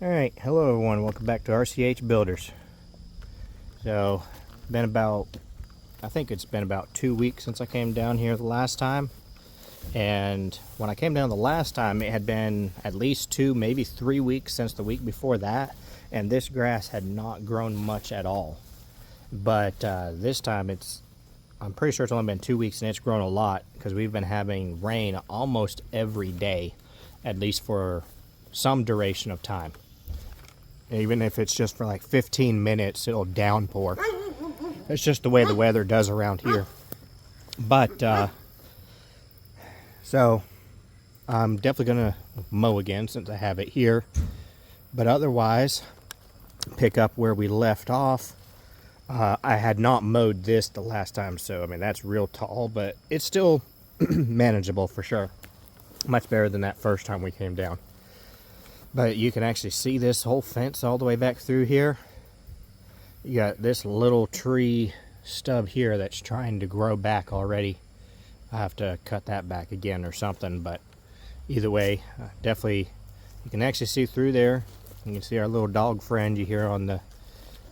Alright, hello everyone, welcome back to RCH Builders. So, I think it's been about 2 weeks since I came down here the last time. And when I came down the last time, it had been at least 2, maybe 3 weeks since the week before that. And this grass had not grown much at all. But this time I'm pretty sure it's only been 2 weeks and it's grown a lot because we've been having rain almost every day, at least for some duration of time. Even if it's just for like 15 minutes, it'll downpour. It's just the way the weather does around here. But, so, I'm definitely going to mow again since I have it here. But otherwise, pick up where we left off. I had not mowed this the last time, so, I mean, that's real tall, but it's still manageable for sure. Much better than that first time we came down. But you can actually see this whole fence all the way back through here. You got this little tree stub here that's trying to grow back already. I have to cut that back again or something, but either way, definitely, you can actually see through there. You can see our little dog friend you hear on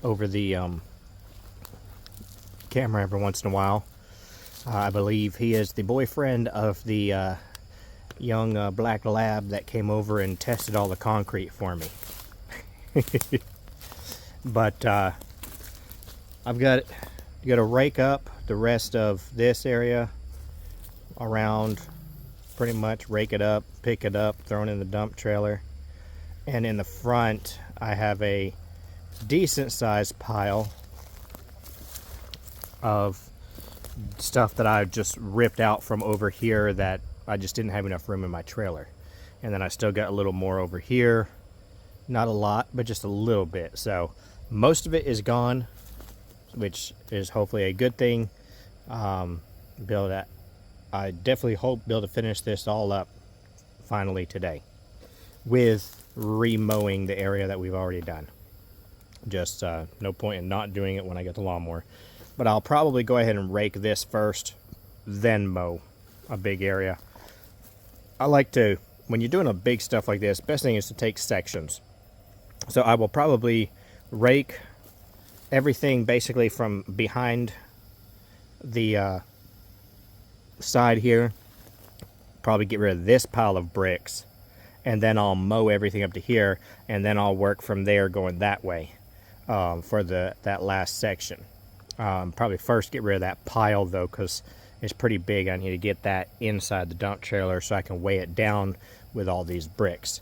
over the camera every once in a while. I believe he is the boyfriend of the young black lab that came over and tested all the concrete for me. But I've got to rake up the rest of this area around, pretty much rake it up, pick it up, throw it in the dump trailer. And in the front I have a decent sized pile of stuff that I just ripped out from over here that I just didn't have enough room in my trailer. And then I still got a little more over here. Not a lot, but just a little bit. So most of it is gone, which is hopefully a good thing. I definitely hope be able to finish this all up finally today with remowing the area that we've already done. Just no point in not doing it when I get the lawnmower. But I'll probably go ahead and rake this first, then mow a big area. I like to, when you're doing a big stuff like this, best thing is to take sections. So I will probably rake everything basically from behind the side here. Probably get rid of this pile of bricks. And then I'll mow everything up to here. And then I'll work from there going that way for that last section. Probably first get rid of that pile though, because it's pretty big. I need to get that inside the dump trailer so I can weigh it down with all these bricks.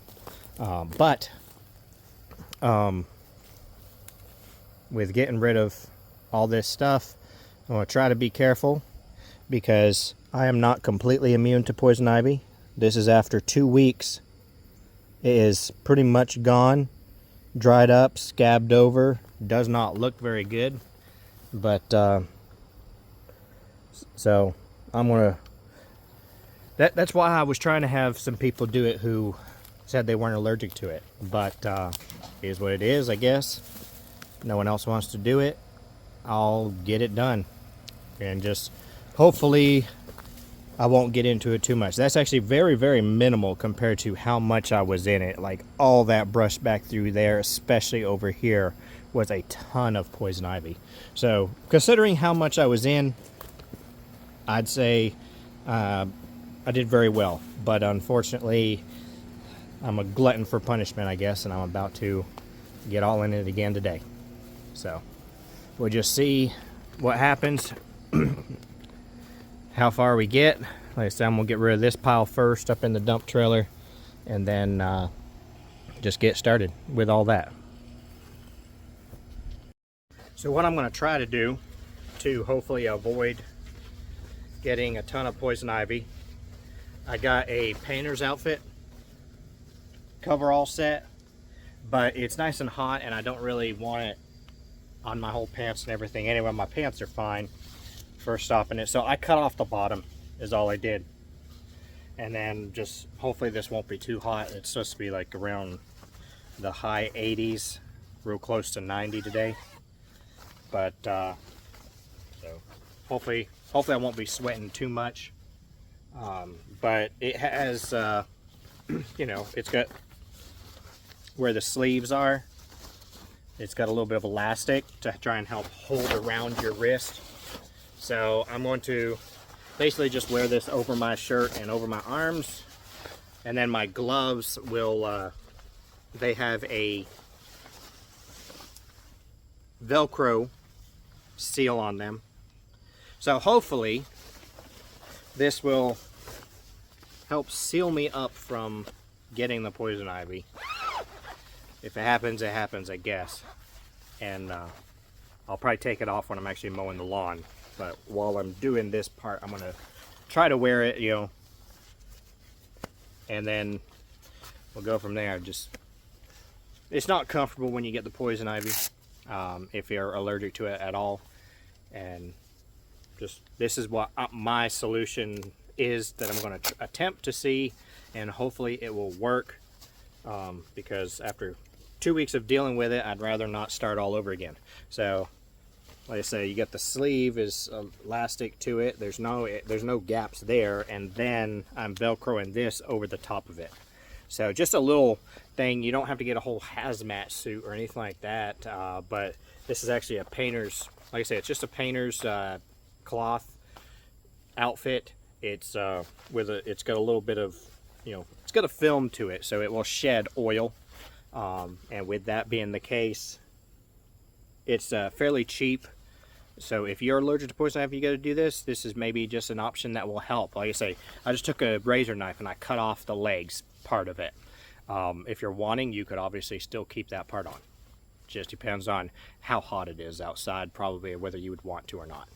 With getting rid of all this stuff, I'm going to try to be careful because I am not completely immune to poison ivy. This is after 2 weeks. It is pretty much gone, dried up, scabbed over. Does not look very good. But, so I'm gonna, that's why I was trying to have some people do it who said they weren't allergic to it. But it is what it is, I guess. No one else wants to do it. I'll get it done. And just hopefully I won't get into it too much. That's actually very, very minimal compared to how much I was in it. Like all that brush back through there, especially over here, was a ton of poison ivy. So considering how much I was in, I'd say I did very well. But unfortunately, I'm a glutton for punishment, I guess, and I'm about to get all in it again today. So we'll just see what happens, how far we get. Like I said, I'm gonna get rid of this pile first up in the dump trailer, and then just get started with all that. So what I'm going to try to do to hopefully avoid getting a ton of poison ivy, I got a painter's outfit, cover all set, but it's nice and hot and I don't really want it on my whole pants and everything. Anyway, my pants are fine for stopping it. So I cut off the bottom is all I did. And then just hopefully this won't be too hot. It's supposed to be like around the high 80s, real close to 90 today. But so hopefully I won't be sweating too much. But it has you know, it's got where the sleeves are, it's got a little bit of elastic to try and help hold around your wrist. So I'm going to basically just wear this over my shirt and over my arms, and then my gloves will, they have a Velcro seal on them. So hopefully this will help seal me up from getting the poison ivy. If it happens, it happens, I guess. And I'll probably take it off when I'm actually mowing the lawn. But while I'm doing this part, I'm gonna try to wear it, you know, and then we'll go from there. Just, it's not comfortable when you get the poison ivy, if you're allergic to it at all. And just, this is what my solution is that I'm going to attempt to see, and hopefully it will work, because after 2 weeks of dealing with it, I'd rather not start all over again. So like I say, you get the sleeve is elastic to it, there's no gaps there, and then I'm Velcroing this over the top of it. So just a little thing. You don't have to get a whole hazmat suit or anything like that, but this is actually a painter's, like I say, it's just a painter's cloth outfit. It's it's got a little bit of, you know, it's got a film to it, so it will shed oil. And with that being the case, it's fairly cheap. So if you're allergic to poison ivy, you got to do this. This is maybe just an option that will help. Like I say, I just took a razor knife and I cut off the legs part of it. If you're wanting, you could obviously still keep that part on. Just depends on how hot it is outside, probably, whether you would want to or not.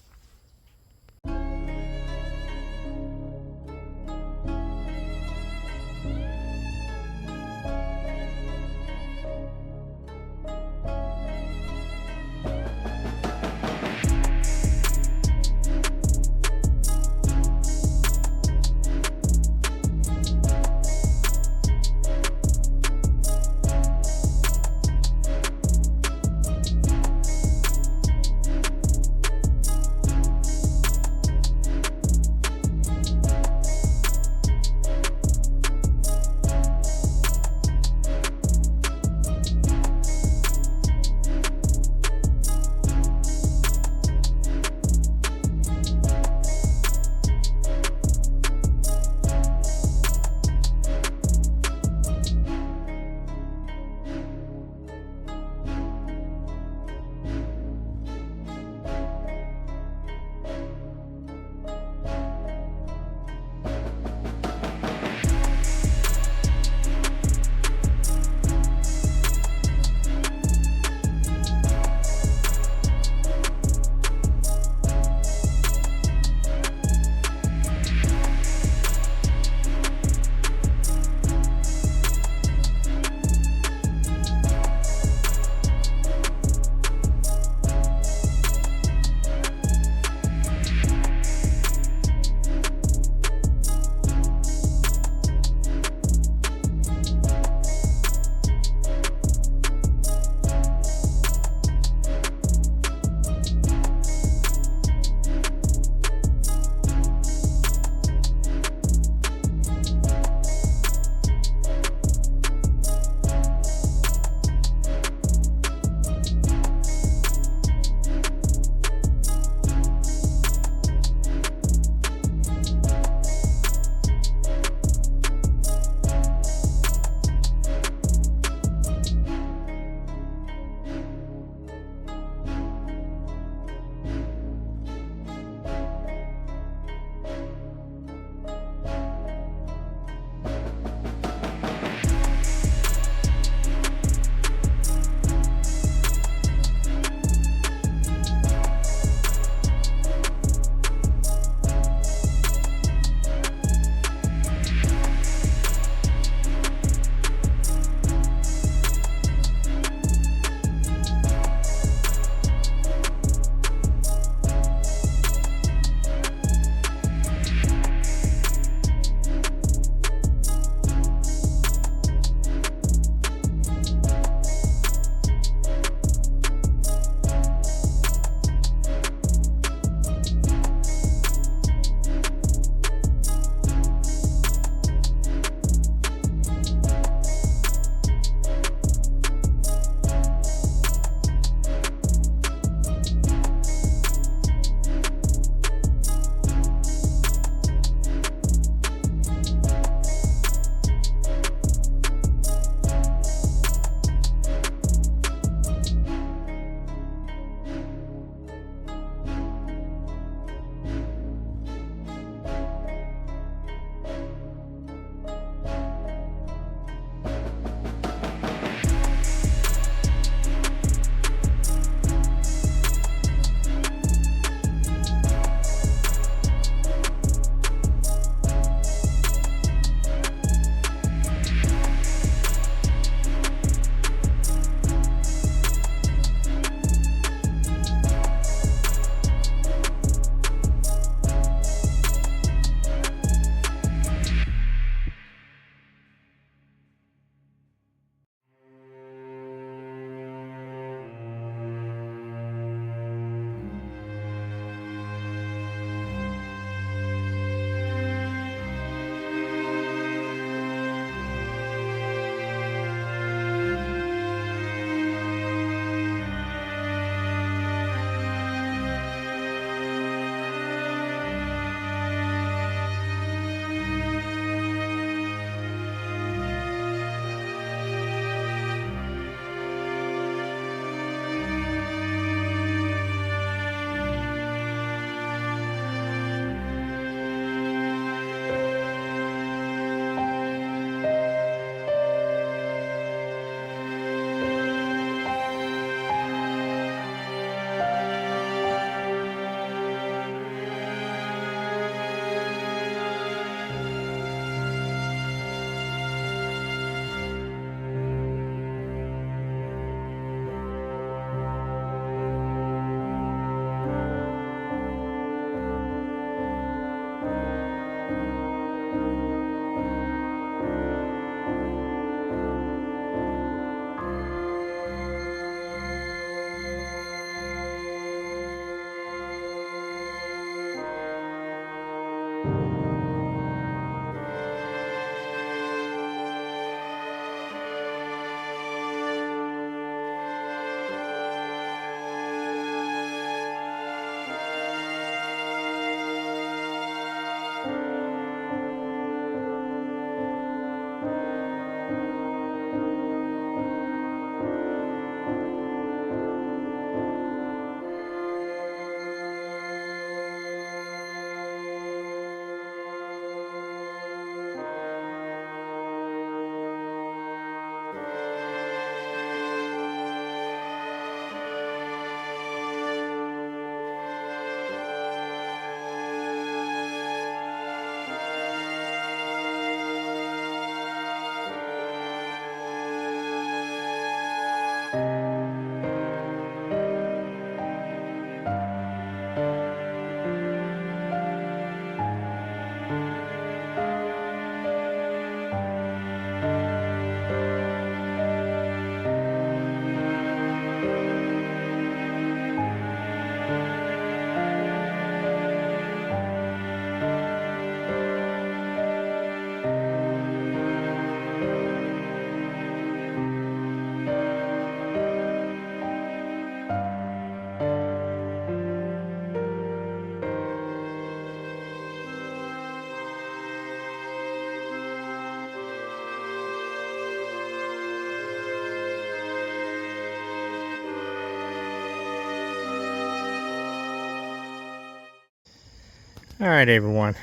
All right, everyone.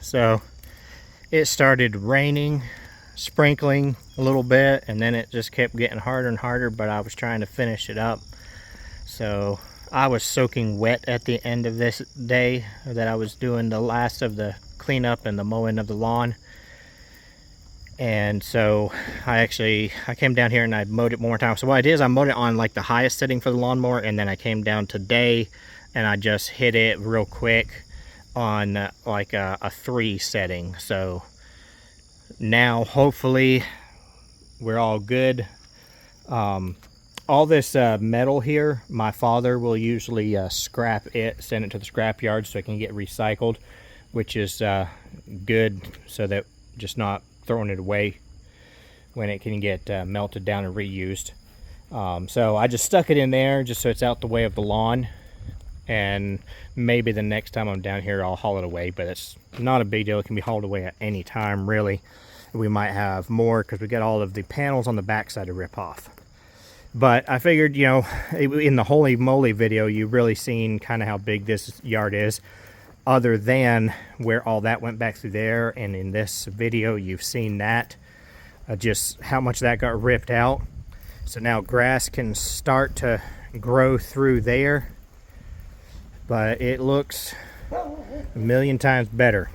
So it started raining, sprinkling a little bit, and then it just kept getting harder and harder, but I was trying to finish it up. So I was soaking wet at the end of this day that I was doing the last of the cleanup and the mowing of the lawn. And so I came down here and I mowed it one more time. So what I did is I mowed it on like the highest setting for the lawnmower, and then I came down today and I just hit it real quick on like a 3 setting. So now hopefully we're all good. All this metal here, my father will usually scrap it, send it to the scrap yard so it can get recycled, which is good, so that just not throwing it away when it can get melted down and reused. So I just stuck it in there just so it's out the way of the lawn, and maybe the next time I'm down here I'll haul it away, but it's not a big deal. It can be hauled away at any time, really. We might have more because we got all of the panels on the backside to rip off. But I figured, you know, in the Holy Moly video, you've really seen kind of how big this yard is, other than where all that went back through there. And in this video, you've seen that, just how much that got ripped out. So now grass can start to grow through there, but it looks a million times better.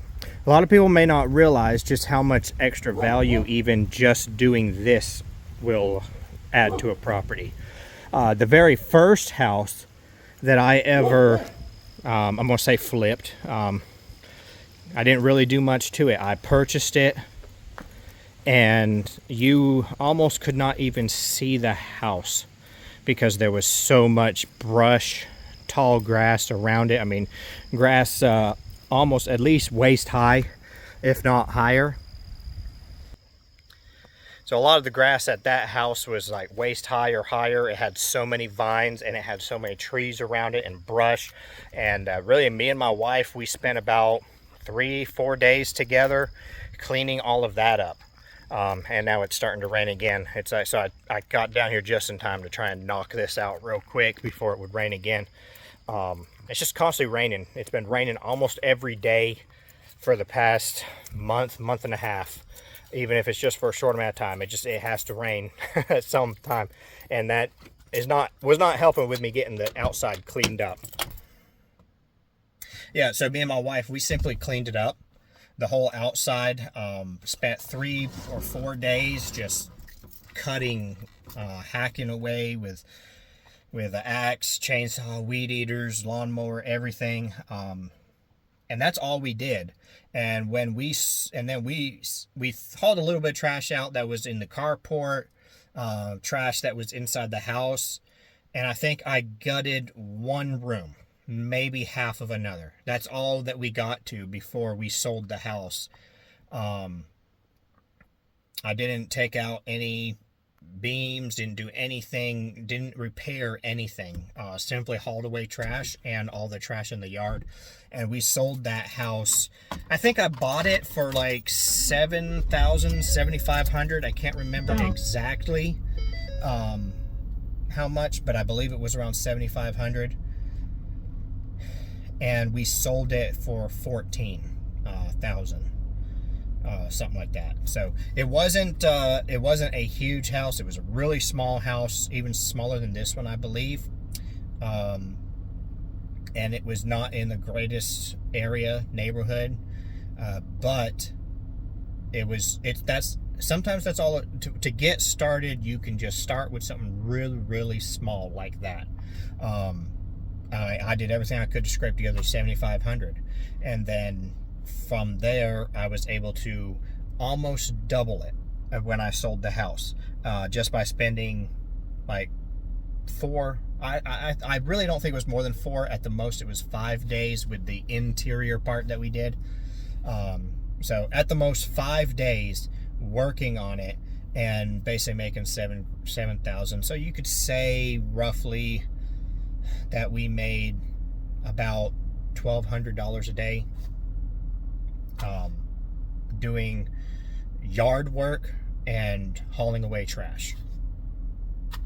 A lot of people may not realize just how much extra value even just doing this will add to a property. The very first house that I ever, I'm gonna say flipped, I didn't really do much to it. I purchased it and you almost could not even see the house because there was so much brush, tall grass around it. I mean, grass almost at least waist high, if not higher. So a lot of the grass at that house was like waist high or higher. It had so many vines and it had so many trees around it and brush. And really, me and my wife, we spent about 3-4 days together cleaning all of that up. And now it's starting to rain again. So I got down here just in time to try and knock this out real quick before it would rain again. It's just constantly raining. It's been raining almost every day for the past month and a half. Even if it's just for a short amount of time, it has to rain at some time, and that was not helping with me getting the outside cleaned up. Yeah, so me and my wife, we simply cleaned it up, the whole outside. Spent 3 or 4 days just cutting, hacking away with an axe, chainsaw, weed eaters, lawnmower, everything. And that's all we did. And then we hauled a little bit of trash out that was in the carport, trash that was inside the house, and I think I gutted 1 room, maybe half of another. That's all that we got to before we sold the house. I didn't take out any beams, didn't do anything, didn't repair anything. Simply hauled away trash and all the trash in the yard. And we sold that house. I think I bought it for like $7,000, $7,500. I can't remember exactly how much, but I believe it was around $7,500. And we sold it for $14,000. Something like that. So it wasn't a huge house. It was a really small house, even smaller than this one, I believe. And it was not in the greatest neighborhood, but sometimes that's all to get started. You can just start with something really, really small like that. I did everything I could to scrape together $7,500, and then from there I was able to almost double it when I sold the house, just by spending like 4. I really don't think it was more than 4. At the most, it was 5 days with the interior part that we did. So at the most 5 days working on it and basically making $7,000. So you could say roughly that we made about $1,200 a day doing yard work and hauling away trash.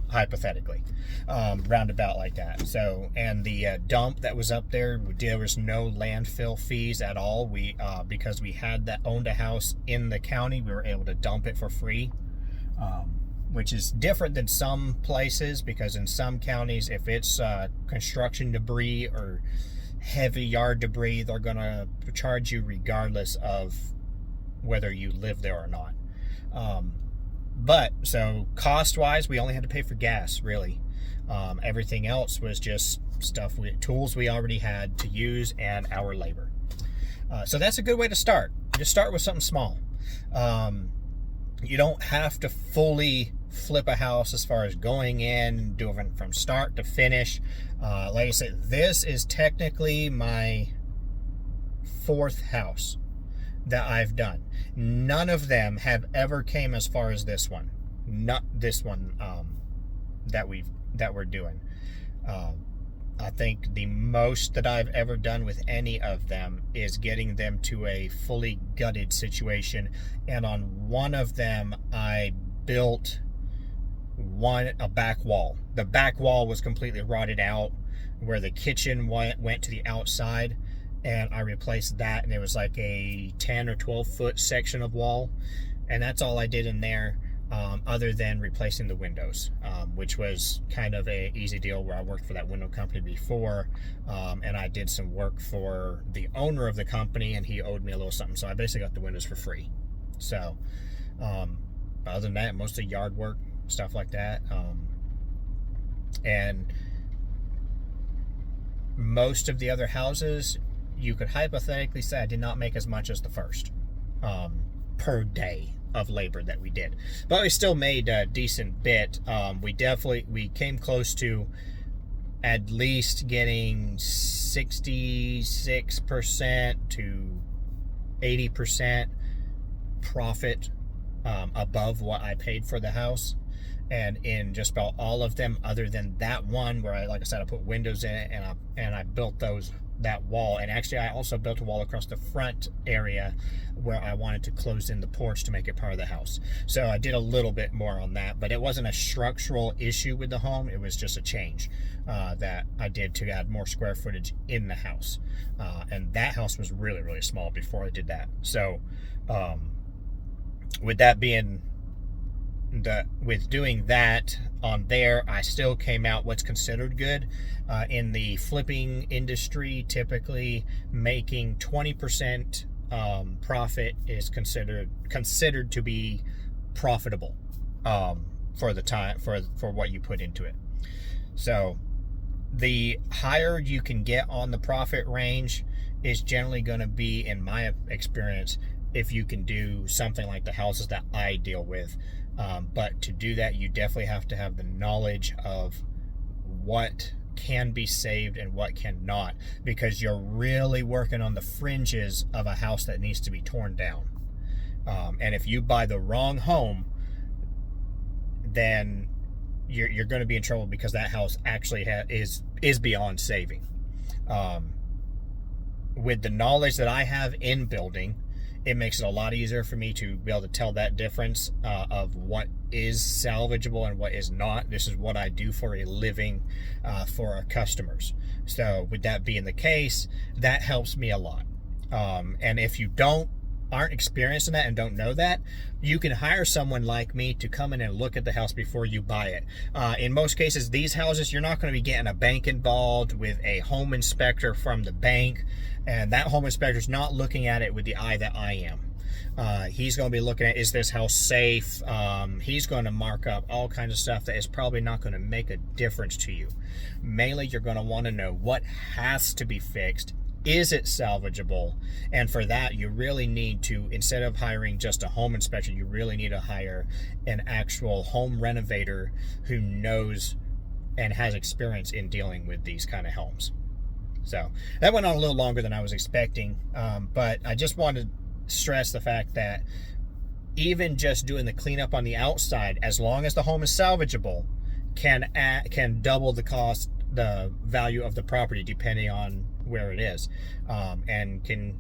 hypothetically, roundabout like that. So, and the dump that was up there was no landfill fees at all. We because we owned a house in the county, we were able to dump it for free, which is different than some places, because in some counties, if it's construction debris or heavy yard debris, they're gonna charge you regardless of whether you live there or not. But so cost-wise, we only had to pay for gas, really. Everything else was just tools we already had to use, and our labor. So that's a good way to start. Just start with something small. You don't have to fully flip a house as far as going in, doing from start to finish. Like I said, this is technically my 4th house that I've done. None of them have ever came as far as this one. Not this one that we're doing. I think the most that I've ever done with any of them is getting them to a fully gutted situation. And on one of them, I built a back wall. The back wall was completely rotted out, where the kitchen went to the outside, and I replaced that, and it was like a 10 or 12 foot section of wall, and that's all I did in there, other than replacing the windows, which was kind of a easy deal, where I worked for that window company before, and I did some work for the owner of the company, and he owed me a little something, so I basically got the windows for free. So other than that, most of the yard work, stuff like that, and most of the other houses, you could hypothetically say I did not make as much as the first per day of labor that we did, but we still made a decent bit. We came close to at least getting 66% to 80% profit above what I paid for the house. And in just about all of them, other than that one where like I said, I put windows in it, and I built that wall. And actually, I also built a wall across the front area where I wanted to close in the porch to make it part of the house. So I did a little bit more on that, but it wasn't a structural issue with the home. It was just a change that I did to add more square footage in the house. And that house was really, really small before I did that. So with doing that on there, I still came out what's considered good. In the flipping industry, typically making 20% profit is considered to be profitable for the time for what you put into it. So the higher you can get on the profit range is generally going to be, in my experience, if you can do something like the houses that I deal with. But to do that, you definitely have to have the knowledge of what can be saved and what cannot, because you're really working on the fringes of a house that needs to be torn down. And if you buy the wrong home, then you're going to be in trouble, because that house actually is beyond saving. With the knowledge that I have in building, it makes it a lot easier for me to be able to tell that difference of what is salvageable and what is not. This is what I do for a living for our customers. So with that being the case, that helps me a lot. And if you aren't experienced in that and don't know that, you can hire someone like me to come in and look at the house before you buy it. In most cases, these houses, you're not going to be getting a bank involved with a home inspector from the bank, and that home inspector is not looking at it with the eye that I am. He's going to be looking at, is this house safe? He's going to mark up all kinds of stuff that is probably not going to make a difference to you. Mainly, you're going to want to know what has to be fixed. Is it salvageable? And for that, you really need to, instead of hiring just a home inspector, you really need to hire an actual home renovator who knows and has experience in dealing with these kind of homes. So that went on a little longer than I was expecting, but I just wanted to stress the fact that even just doing the cleanup on the outside, as long as the home is salvageable, can double the cost, the value of the property, depending on where it is, and can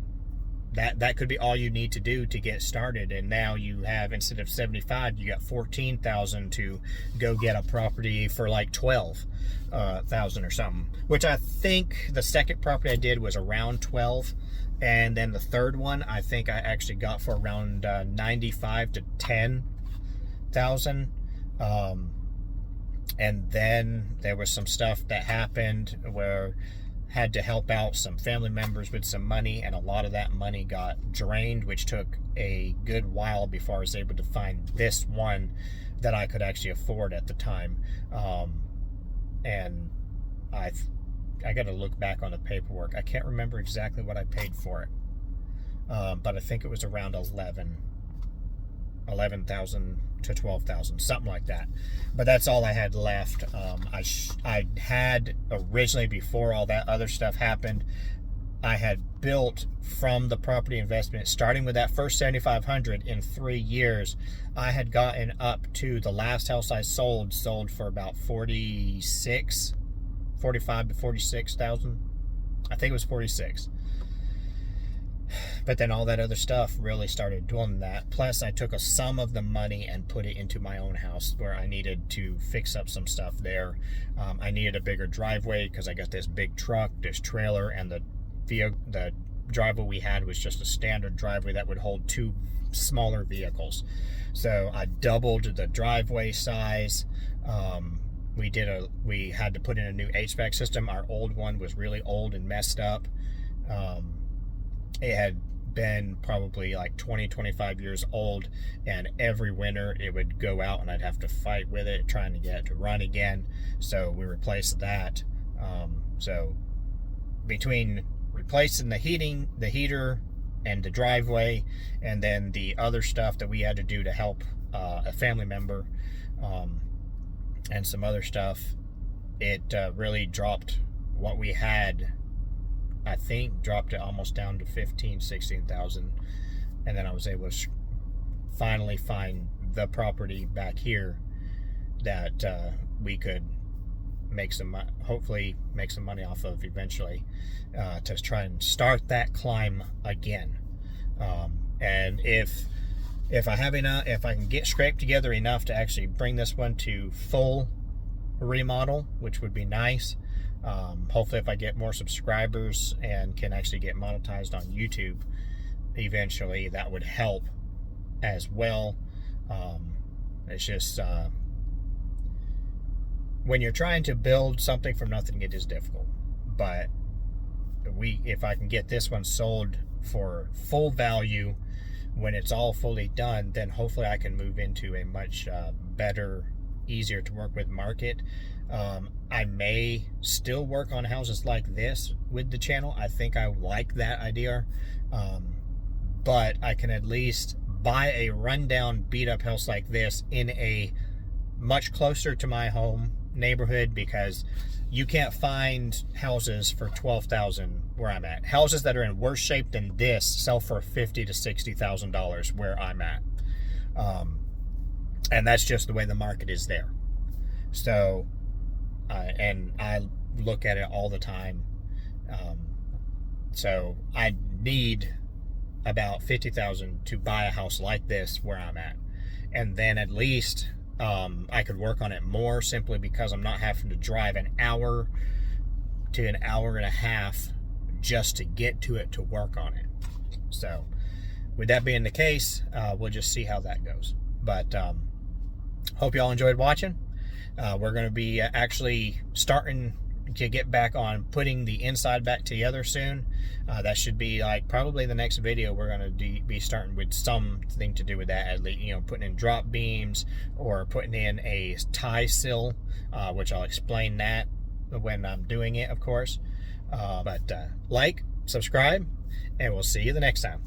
that could be all you need to do to get started. And now you have, instead of 75, you got 14,000 to go get a property for like 12,000 or something, which I think the second property I did was around 12, and then the third one I think I actually got for around 95 to 10,000. And then there was some stuff that happened where had to help out some family members with some money, and a lot of that money got drained, which took a good while before I was able to find this one that I could actually afford at the time. And I got to look back on the paperwork. I can't remember exactly what I paid for it, but I think it was around 11,000 to 12,000, something like that. But that's all I had left. I had originally, before all that other stuff happened, I had built from the property investment, starting with that first 7,500 in 3 years. I had gotten up to the last house I sold for about 45 to 46,000. I think it was 46. But then all that other stuff really started doing that. Plus, I took a sum of the money and put it into my own house, where I needed to fix up some stuff there. I needed a bigger driveway because I got this big truck, this trailer, and the driveway we had was just a standard driveway that would hold 2 smaller vehicles. So I doubled the driveway size. We had to put in a new HVAC system. Our old one was really old and messed up. It had been probably like 20-25 years old, and every winter it would go out and I'd have to fight with it, trying to get it to run again. So we replaced that. So between replacing the heater and the driveway, and then the other stuff that we had to do to help a family member, and some other stuff, it really dropped what we had. I think dropped it almost down to 16,000, and then I was able to finally find the property back here that we could hopefully make some money off of eventually, to try and start that climb again. And if I can get scraped together enough to actually bring this one to full remodel, which would be nice. Hopefully if I get more subscribers and can actually get monetized on YouTube eventually, that would help as well. It's just when you're trying to build something from nothing, it is difficult. But if I can get this one sold for full value when it's all fully done, then hopefully I can move into a much better, easier to work with market. I may still work on houses like this with the channel. I think I like that idea. But I can at least buy a rundown, beat up house like this in a much closer to my home neighborhood, because you can't find houses for 12,000 where I'm at. Houses that are in worse shape than this sell for $50,000 to $60,000 where I'm at. And that's just the way the market is there. So, and I look at it all the time. So I need about 50,000 to buy a house like this where I'm at. And then at least I could work on it more, simply because I'm not having to drive an hour to an hour and a half just to get to it to work on it. So with that being the case, we'll just see how that goes. But hope y'all enjoyed watching. We're going to be actually starting to get back on putting the inside back together soon. That should be like probably the next video. We're going to be starting with something to do with that, at least, putting in drop beams or putting in a tie sill, which I'll explain that when I'm doing it, of course. But like, subscribe, and we'll see you the next time.